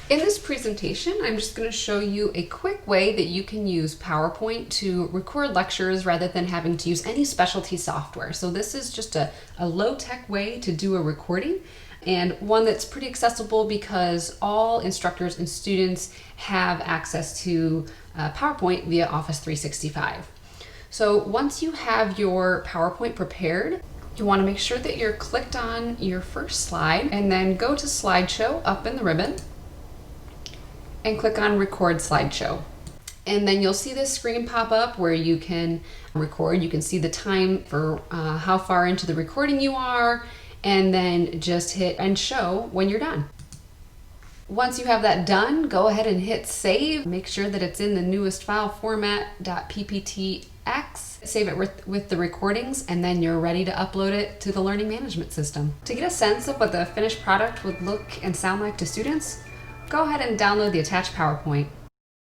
In this presentation, I'm just going to show you a quick way that you can use PowerPoint to record lectures rather than having to use any specialty software. So this is just a low-tech way to do a recording, and one that's pretty accessible because all instructors and students have access to PowerPoint via Office 365. So once you have your PowerPoint prepared, you want to make sure that you're clicked on your first slide and then go to slideshow up in the ribbon and click on record slideshow. And then you'll see this screen pop up where you can record. You can see the time for how far into the recording you are, and then just hit end show when you're done. Once you have that done, go ahead and hit save. Make sure that it's in the newest file format .pptx. Save it with the recordings, and then you're ready to upload it to the learning management system. To get a sense of what the finished product would look and sound like to students, go ahead and download the attached PowerPoint.